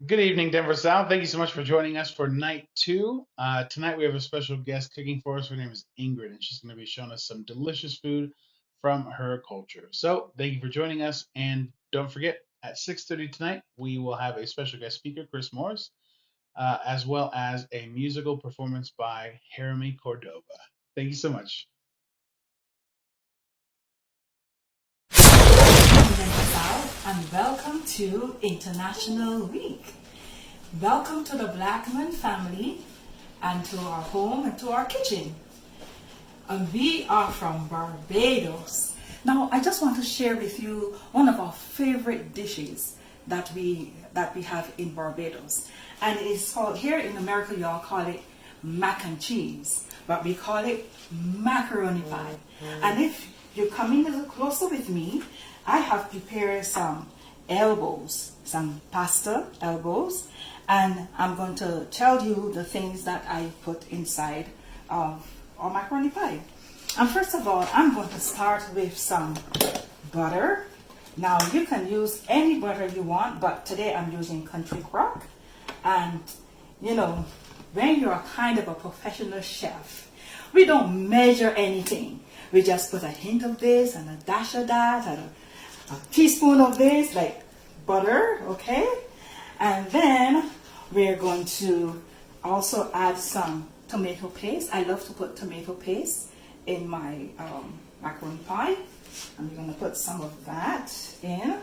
Good evening, Denver South. Thank you so much for joining us for night two. Tonight we have a special guest cooking for us. Her name is Ingrid, and she's going to be showing us some delicious food from her culture. So thank you for joining us, and don't forget at 6:30 tonight we will have a special guest speaker, Chris Morris, as well as a musical performance by Jeremy Cordova. Thank you so much. South, and welcome to International Week. Welcome to the Blackman family and to our home and to our kitchen. And we are from Barbados. Now, I just want to share with you one of our favorite dishes that we have in Barbados. And it's called, here in America, y'all call it mac and cheese, but we call it macaroni pie. And if you're coming a little closer with me, I have prepared some elbows, some pasta elbows, and I'm going to tell you the things that I put inside of our macaroni pie. And first of all, I'm going to start with some butter. Now you can use any butter you want, but today I'm using country crock. And you know, when you're kind of a professional chef, we don't measure anything. We just put a hint of this and a dash of that and a teaspoon of this, like butter, okay? And then we're going to also add some tomato paste. I love to put tomato paste in my macaroni pie. And we're going to put some of that in.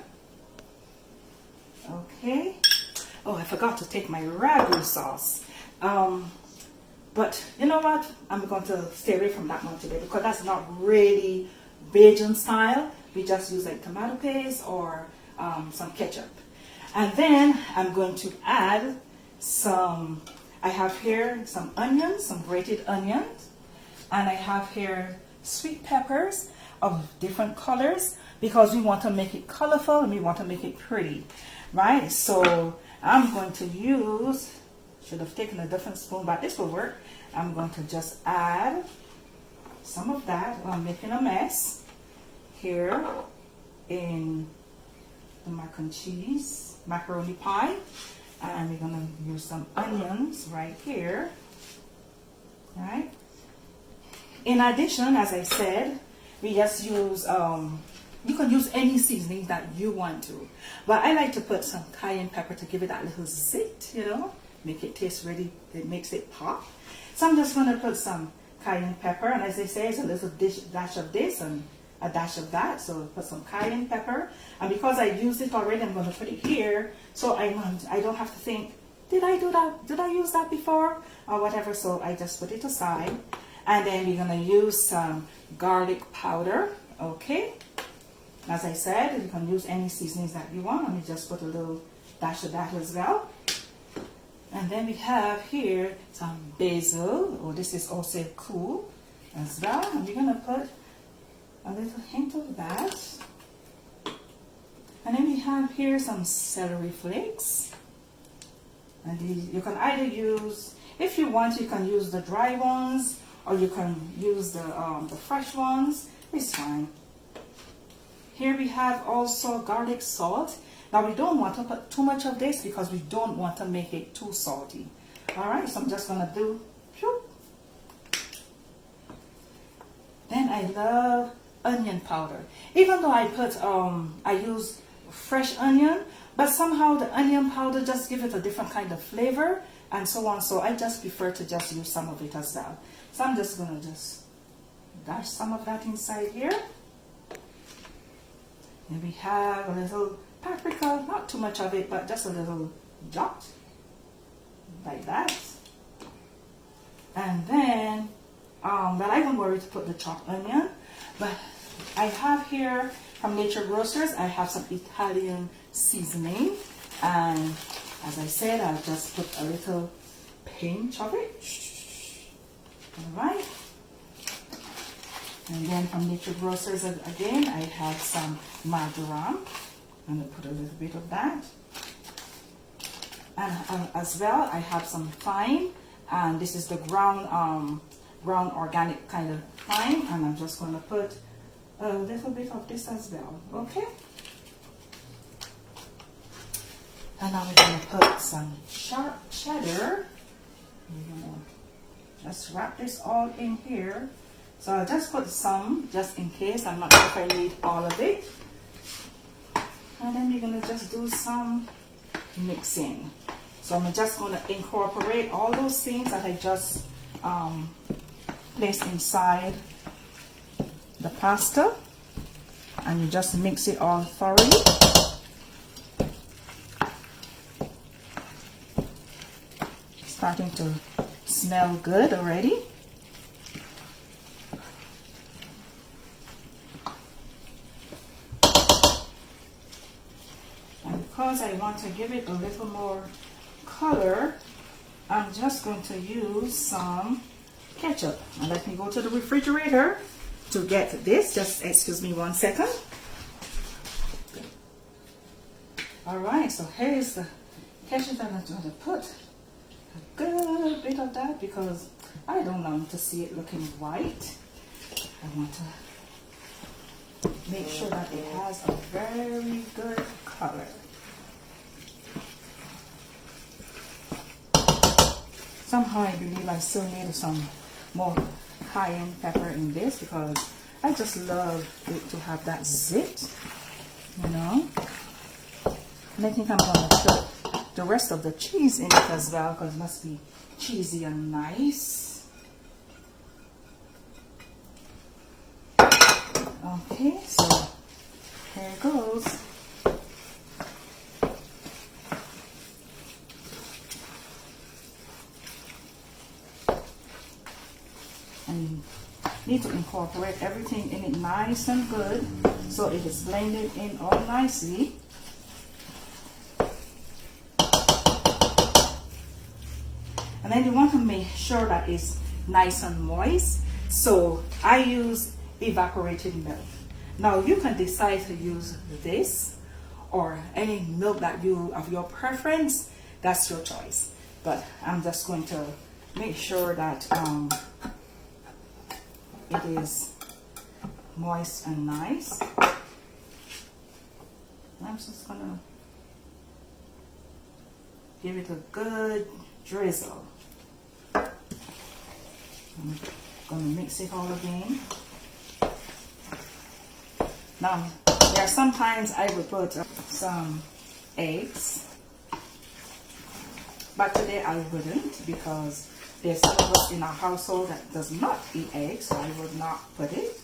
Okay. Oh, I forgot to take my ragu sauce. But you know what? I'm going to stay away from that one today because that's not really Bajan style. We just use like tomato paste or some ketchup. And then I'm going to add some, I have here some onions, some grated onions. And I have here sweet peppers of different colors because we want to make it colorful and we want to make it pretty, right? So I'm going to use, should have taken a different spoon, but this will work. I'm going to just add some of that. I'm making a mess here in the mac and cheese macaroni pie. And we're going to use some onions right here, right? In addition, as I said, we just use, you can use any seasoning that you want to. But I like to put some cayenne pepper to give it that little zit, you know, make it taste really, it makes it pop. So I'm just going to put some cayenne pepper, and as they say, it's a little dash of this and a dash of that. So put some cayenne pepper, and because I used it already, I'm going to put it here, so I don't have to think, did I do that? Did I use that before or whatever? So I just put it aside, and then we're going to use some garlic powder. Okay, as I said, you can use any seasonings that you want. Let me just put a little dash of that as well. And then we have here some basil. Oh, this is also cool as well. And we're going to put a little hint of that. And then we have here some celery flakes. And these, you can either use, if you want, you can use the dry ones or you can use the fresh ones. It's fine. Here we have also garlic salt. Now we don't want to put too much of this because we don't want to make it too salty. Alright, so I'm just going to do, whoop. Then I love onion powder. Even though I put, I use fresh onion, but somehow the onion powder just give it a different kind of flavor and so on. So I just prefer to just use some of it as well. So I'm just going to just dash some of that inside here. And we have a little paprika, not too much of it, but just a little dot, like that. And then, but I don't worry to put the chopped onion, but I have here from Nature Grocers, I have some Italian seasoning, and as I said, I'll just put a little pinch of it. All right. And then from Nature Grocers again, I have some marjoram. I'm going to put a little bit of that. And as well, I have some thyme. And this is the ground organic kind of thyme. And I'm just going to put a little bit of this as well. Okay? And now we're going to put some sharp cheddar. We're going to just wrap this all in here. So I'll just put some, just in case. I'm not sure if I need all of it. And then we're going to just do some mixing. So I'm just going to incorporate all those things that I just placed inside the pasta. And you just mix it all thoroughly. Starting to smell good already. And because I want to give it a little more color, I'm just going to use some ketchup. And let me go to the refrigerator to get this. Just excuse me 1 second. Alright, so here's the ketchup that I'm going to put a good bit of that because I don't want to see it looking white. I want to make sure that it has a very good color. Somehow I believe I still need some more cayenne pepper in this because I just love it to have that zit, you know. And I think I'm going to put the rest of the cheese in it as well because it must be cheesy and nice. Okay, so here it goes. And need to incorporate everything in it nice and good so it is blended in all nicely. And then you want to make sure that it's nice and moist. So I use evaporated milk. Now you can decide to use this or any milk that you of your preference. That's your choice. But I'm just going to make sure that it is moist and nice. I'm just gonna give it a good drizzle. I'm gonna mix it all again. Now, there are sometimes I would put some eggs, but today I wouldn't because there's some of us in our household that does not eat eggs, so I would not put it.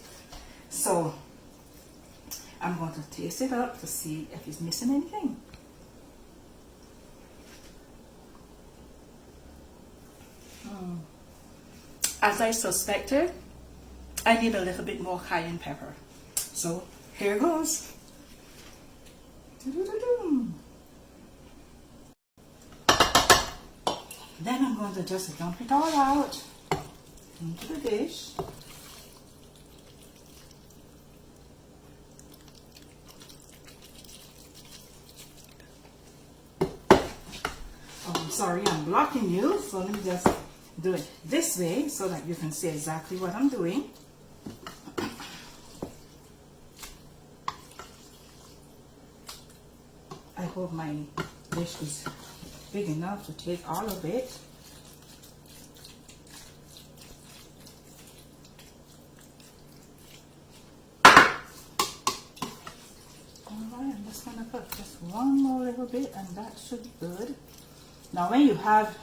So I'm going to taste it up to see if it's missing anything. As I suspected, I need a little bit more cayenne pepper. So here goes. Then I'm going to just dump it all out into the dish. Oh, I'm sorry, I'm blocking you, so let me just do it this way so that you can see exactly what I'm doing. I hope my dish is big enough to take all of it. Alright, I'm just going to put just one more little bit and that should be good. Now when you have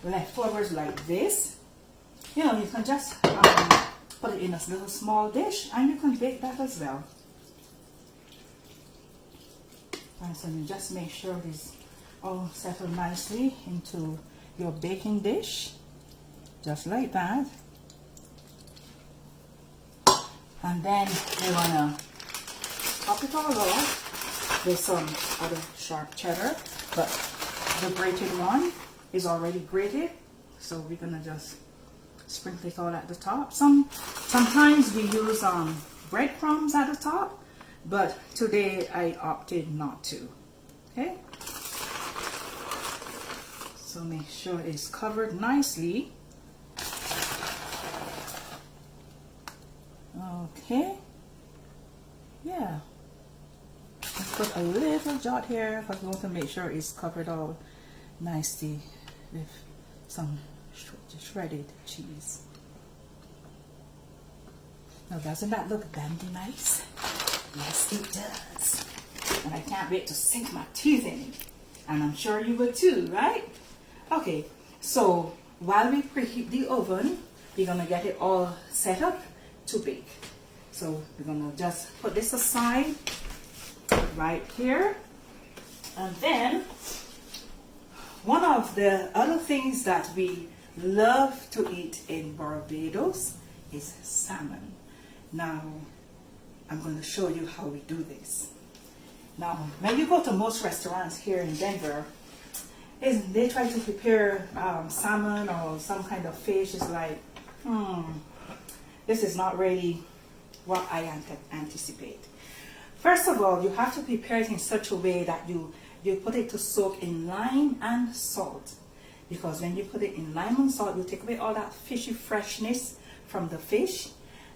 leftovers like this, you know, you can just put it in a little small dish and you can bake that as well. And so you just make sure it's all settled nicely into your baking dish, just like that. And then you want to top it all off with some other sharp cheddar, but the grated one is already grated, so we're gonna just sprinkle it all at the top. Sometimes we use breadcrumbs at the top, but today I opted not to. Okay, so make sure it's covered nicely. Okay, yeah, put a little jot here because we want to make sure it's covered all nicely with some shredded cheese. Now, doesn't that look dandy nice? Yes, it does. And I can't wait to sink my teeth in it. And I'm sure you will too, right? Okay, so while we preheat the oven, we're gonna get it all set up to bake. So we're gonna just put this aside right here. And then one of the other things that we love to eat in Barbados is salmon. Now, I'm going to show you how we do this. Now, when you go to most restaurants here in Denver, they try to prepare salmon or some kind of fish. It's like, this is not really what I anticipate. First of all, you have to prepare it in such a way that you put it to soak in lime and salt. Because when you put it in lime and salt, you take away all that fishy freshness from the fish.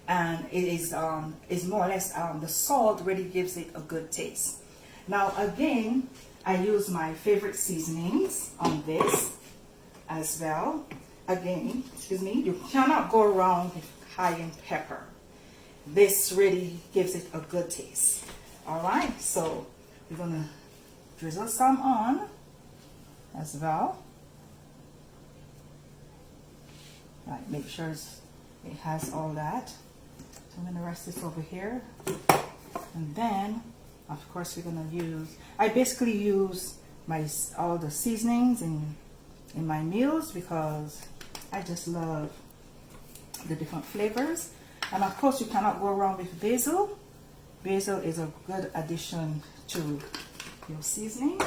And it is more or less, the salt really gives it a good taste. Now again, I use my favorite seasonings on this as well. Again, excuse me, you cannot go wrong with cayenne pepper. This really gives it a good taste. All right, so we're gonna drizzle some on as well. Right, make sure it has all that. So I'm gonna rest this over here. And then, of course, we're gonna use, I basically use all the seasonings in my meals because I just love the different flavors. And of course, you cannot go wrong with basil. Basil is a good addition to your seasoning.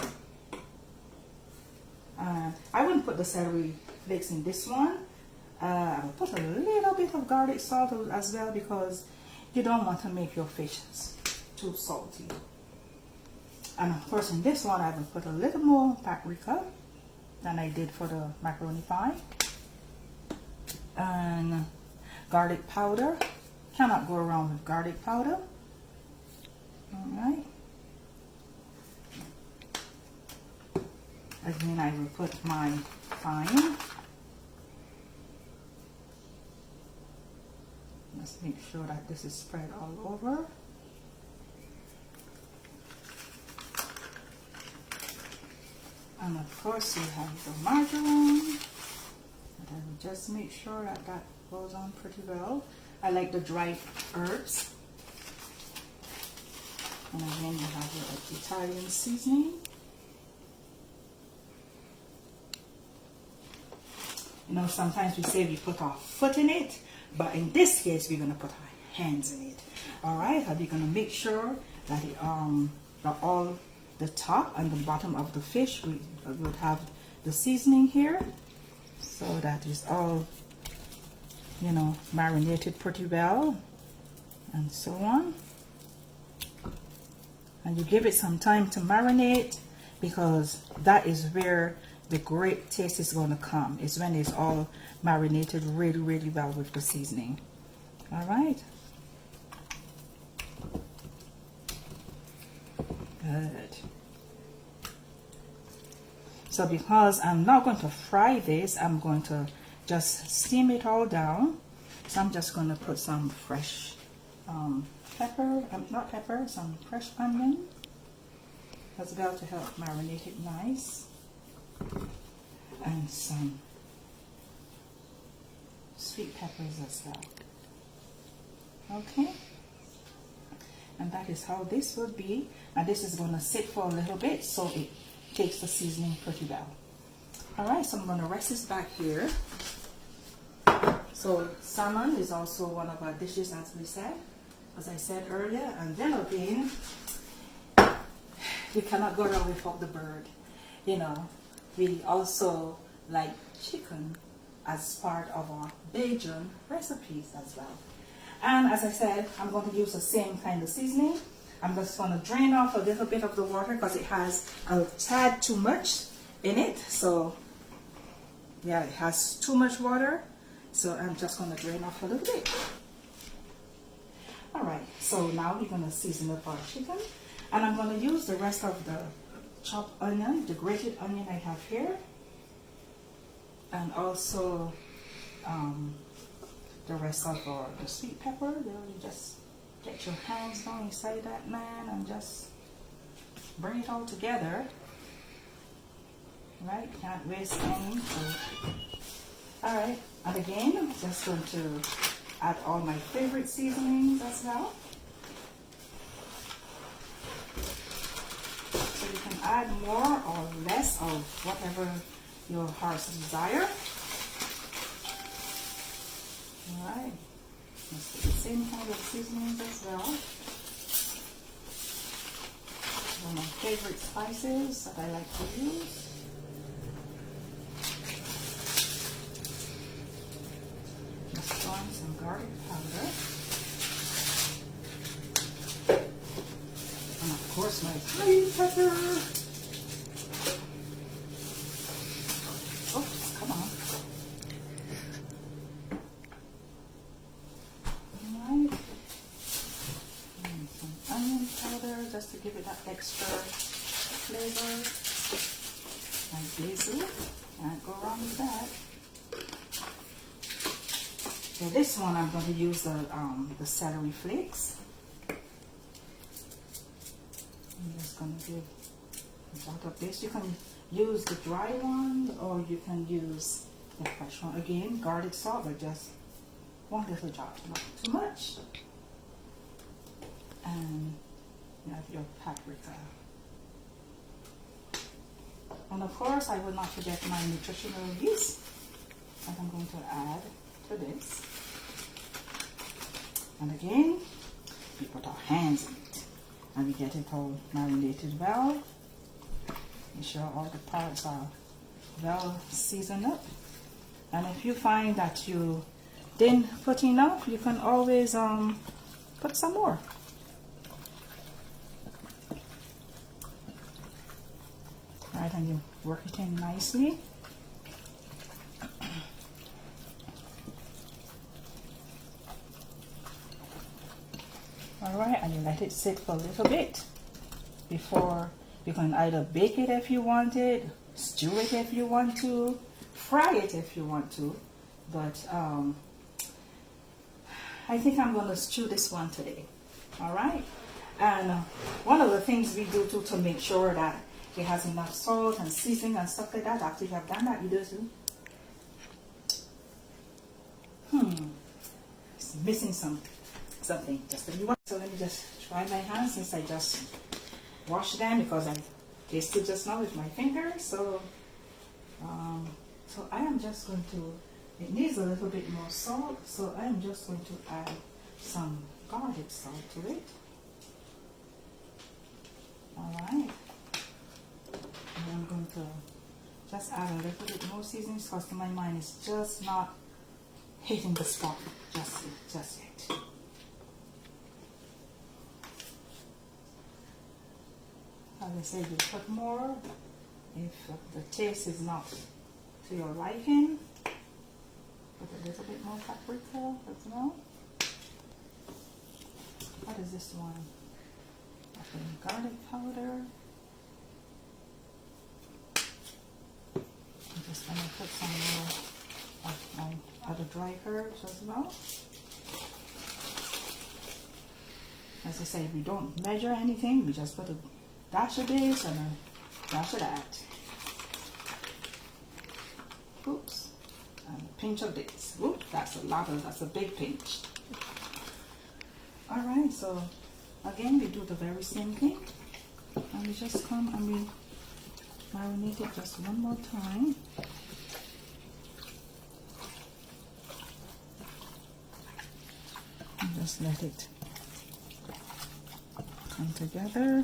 I wouldn't put the celery flakes in this one. I will put a little bit of garlic salt as well because you don't want to make your fish too salty. And of course, in this one, I will put a little more paprika than I did for the macaroni pie. And garlic powder. Cannot go wrong with garlic powder. Alright. Again, I will put my thyme. Let's make sure that this is spread all over. And of course, we have the margarine. And I will just make sure that that goes on pretty well. I like the dried herbs. And again, you have your Italian seasoning. You know, sometimes we say we put our foot in it, but in this case, we're going to put our hands in it. All right, and we're going to make sure that that all the top and the bottom of the fish would have the seasoning here, so that is all, you know, marinated pretty well, and so on. And you give it some time to marinate because that is where the great taste is going to come. It's when it's all marinated really, really well with the seasoning. All right. Good. So because I'm not going to fry this, I'm going to just steam it all down. So I'm just going to put some fresh some fresh onion as well to help marinate it nice. And some sweet peppers as well. Okay. And that is how this would be. And this is going to sit for a little bit so it takes the seasoning pretty well. Alright, so I'm going to rest this back here. So salmon is also one of our dishes, as I said earlier. And then again, we cannot go wrong without the bird. You know, we also like chicken as part of our Bajan recipes as well. And as I said, I'm going to use the same kind of seasoning. I'm just going to drain off a little bit of the water because it has a tad too much in it. So yeah, it has too much water. So I'm just going to drain off a little bit. Alright, so now we're going to season up our chicken. And I'm going to use the rest of the chopped onion, the grated onion I have here, and also the rest of the sweet pepper. You just get your hands down inside that, man, and just bring it all together. Right? Can't waste any. So, all right. And again, I'm just going to add all my favorite seasonings as well. So you can add more or less of whatever your heart's desire. Alright, let's do the same kind of seasonings as well. One of my favorite spices that I like to use. Just throw in some garlic powder. And of course my green pepper. Oops, come on. Alright. And some onion powder just to give it that extra flavor. And basil. Can't go wrong with that. So this one I'm going to use the celery flakes. I'm just going to give a lot of this. You can use the dry one or you can use the fresh one. Again, garlic salt, but just one little drop, not too much. And you have your paprika. And of course, I will not forget my nutritional yeast that I'm going to add to this. And again, we put our hands in it and we get it all marinated well. Make sure all the parts are well seasoned up. And if you find that you didn't put enough, you can always put some more. Right, and you work it in nicely. Alright, and you let it sit for a little bit before you can either bake it if you want it, stew it if you want to, fry it if you want to. But I think I'm going to stew this one today. Alright, and one of the things we do too to make sure that it has enough salt and seasoning and stuff like that, after you have done that, you do too. It's missing something just a little. So let me just try my hands since I just washed them because I tasted just now with my fingers. So so I am just going to, it needs a little bit more salt, so I am just going to add some garlic salt to it. Alright. And I'm going to just add a little bit more seasonings because to my mind it's just not hitting the spot just yet. As I said, you put more if the taste is not to your liking. Put a little bit more paprika as well. What is this one? Okay, garlic powder. I'm just going to put some more of my other dry herbs as well. As I say, we don't measure anything, we just put a dash of this and a dash of that. Oops. And a pinch of this. Oops, that's a big pinch. Alright, so again we do the very same thing. And we just come and we marinate it just one more time. And just let it come together.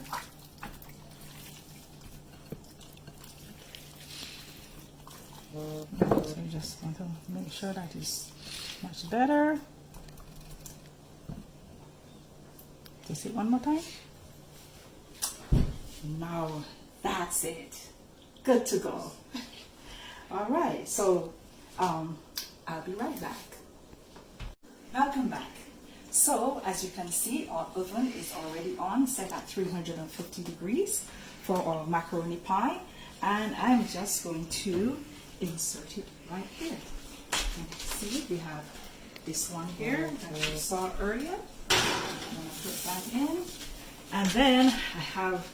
So you just want to make sure that it's much better. Taste it one more time. Now that's it. Good to go. All right, so I'll be right back. Welcome back. So as you can see, our oven is already on, set at 350 degrees for our macaroni pie. And I'm just going to insert it right here. And see, we have this one here that you saw earlier. I'm going to put that in. And then I have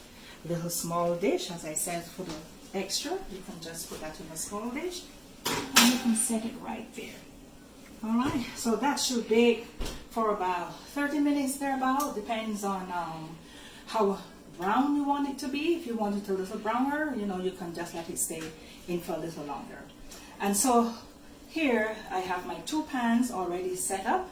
a little small dish, as I said, for the extra. You can just put that in a small dish and you can set it right there. Alright, so that should bake for about 30 minutes thereabout. Depends on how brown you want it to be. If you want it a little browner, you know, you can just let it stay in for a little longer. And so here I have my 2 pans already set up.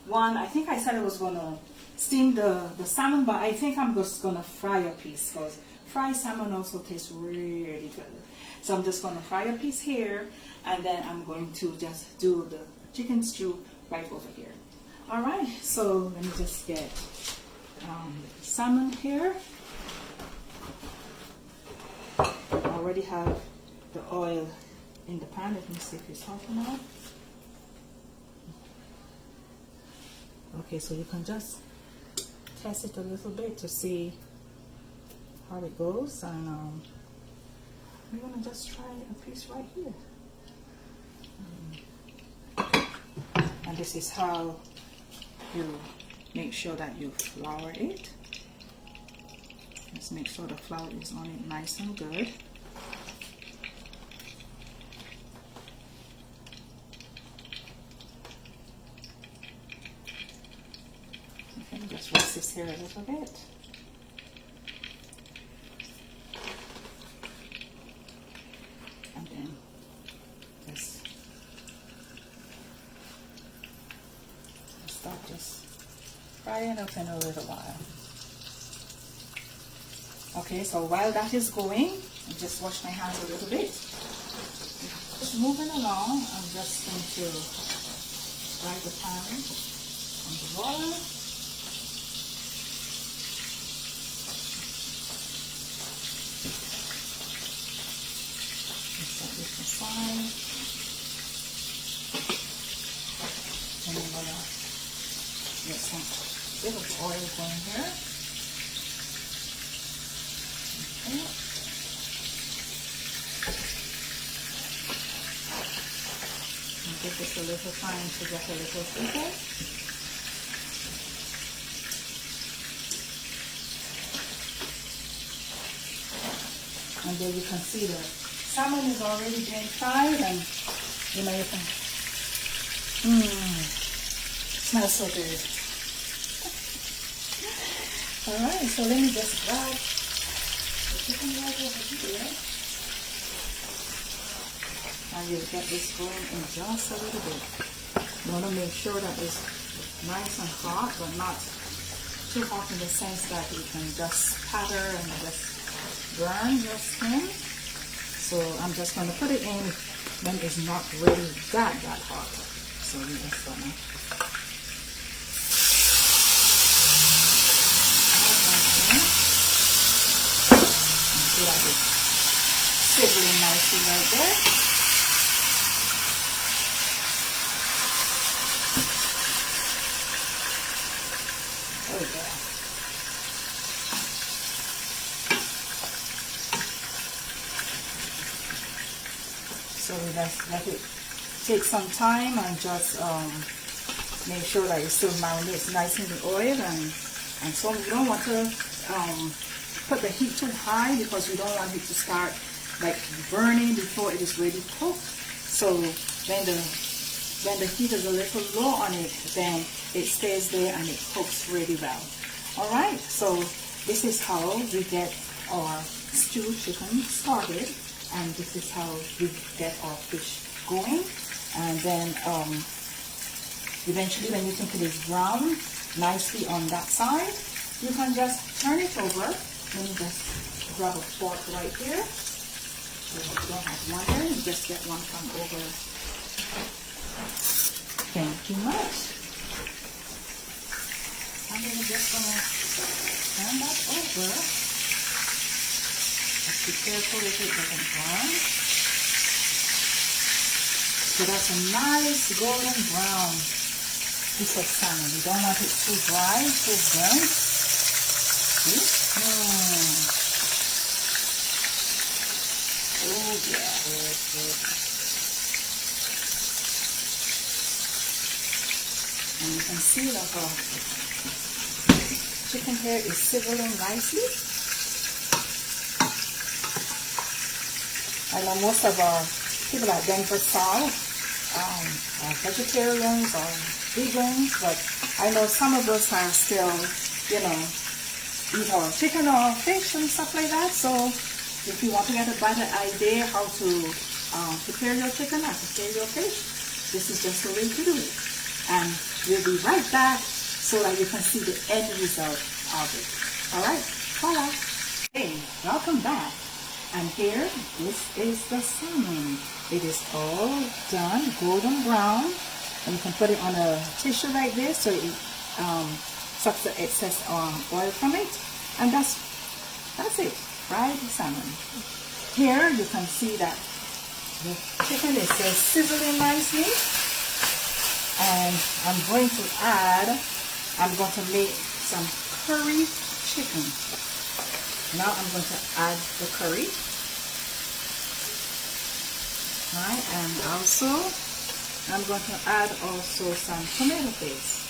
One, I think I said I was going to steam the salmon, but I think I'm just going to fry a piece, because fried salmon also tastes really good. So I'm just going to fry a piece here, and then I'm going to just do the chicken stew right over here. Alright, so let me just get the salmon here. I already have the oil in the pan. Let me see if it's hot enough. Okay, so you can just test it a little bit to see how it goes, and I'm gonna just try a piece right here. And this is how you make sure that you flour it. Just make sure the flour is on it nice and good. Okay, just rest this here a little bit. And then just start just frying up in a little while. Okay, so while that is going, I just wash my hands a little bit. Just moving along, I'm just going to fry the pan on the water. Set this aside. And I'm going to get some bit of oil going here. Okay. And give this a little time to get a little thicker. And there you can see the salmon is already being fried, and you know, you can smells so good. Alright, so let me just grab the chicken right over here. And you get this going in just a little bit. You want to make sure that it's nice and hot, but not too hot in the sense that you can just patter and just burn your skin. So I'm just going to put it in when it's not really that hot. So we're just going to see that it's sizzling nicely right there. Oh yeah. So we just let it take some time and just make sure that it still marinates nice in the oil, and so you don't want to put the heat too high, because you don't want it to start like burning before it is ready cooked. So when the heat is a little low on it, then it stays there and it cooks really well. Alright, so this is how we get our stewed chicken started, and this is how we get our fish going. And then eventually, when you think it is brown nicely on that side, you can just turn it over. Let me just grab a fork right here. So you don't have one there, you just get one from over. Thank you much. I'm just gonna turn that over. Just be careful if it doesn't burn. So that's a nice golden brown. piece of salmon. You don't want it too dry, too burnt. See? Oh yeah. And you can see that our chicken here is sizzling nicely. I know most of our people at Denver South are vegetarians or vegans, but I know some of us are still, you know, eat our chicken or fish and stuff like that. So if you want to get a better idea how to prepare your chicken or prepare your fish, this is just the way to do it. And we'll be right back so that you can see the end result of it. Alright, voila. Hey, welcome back. And here, this is the salmon. It is all done, golden brown. And you can put it on a tissue like this so it sucks the excess oil from it. And that's it, fried salmon. Here you can see that the chicken is just sizzling nicely. And I'm going to make some curry chicken. Now I'm going to add the curry. Right, and also I'm going to add also some tomato paste.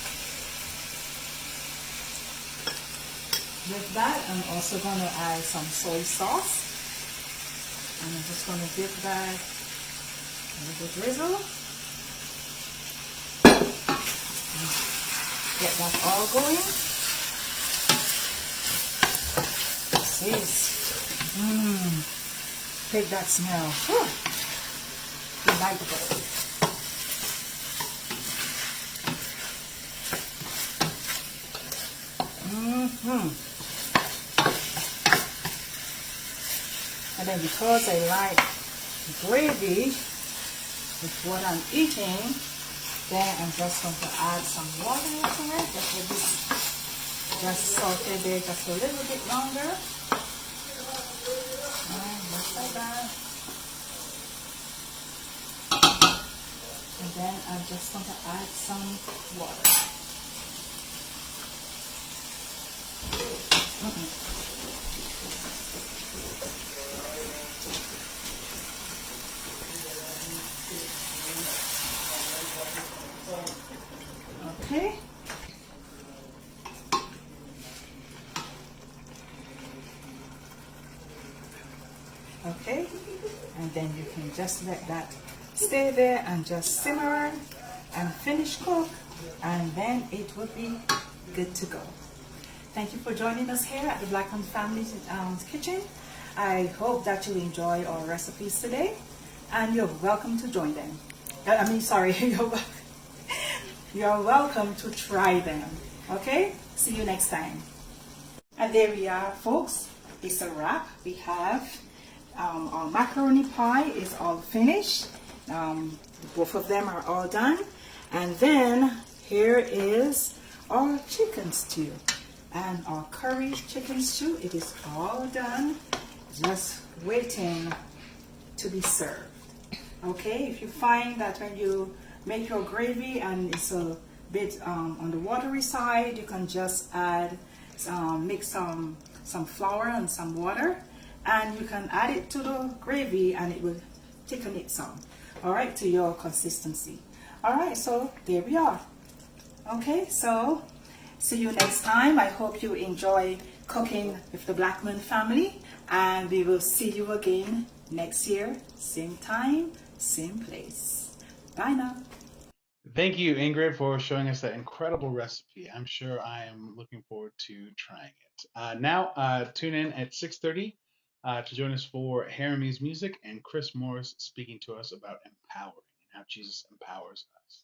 With that, I'm also going to add some soy sauce. And I'm just going to give that a little drizzle. Get that all going. Take that smell. Delightful. And then because I like gravy with what I'm eating, then I'm just going to add some water into it. Just saute there just a little bit longer. Just like that. And then I'm just going to add some water. Okay. Okay, and then you can just let that stay there and just simmer and finish cook, and then it will be good to go. Thank you for joining us here at the Blackman Family's Kitchen. I hope that you enjoy our recipes today, and you're welcome to join them. You're welcome to try them. Okay, see you next time. And there we are, folks. It's a wrap. We have our macaroni pie is all finished. Both of them are all done. And then here is our chicken stew and our curry chicken stew. It is all done, just waiting to be served. Okay, if you find that when you make your gravy and it's a bit on the watery side, you can just add mix some flour and some water, and you can add it to the gravy and it will thicken it some, all right, to your consistency. All right, so there we are. Okay, so see you next time. I hope you enjoy cooking with the Blackman family, and we will see you again next year, same time, same place. Bye now. Thank you, Ingrid, for showing us that incredible recipe. I'm sure I am looking forward to trying it. Now, tune in at 6:30 to join us for Haramese music and Chris Morris speaking to us about empowering and how Jesus empowers us.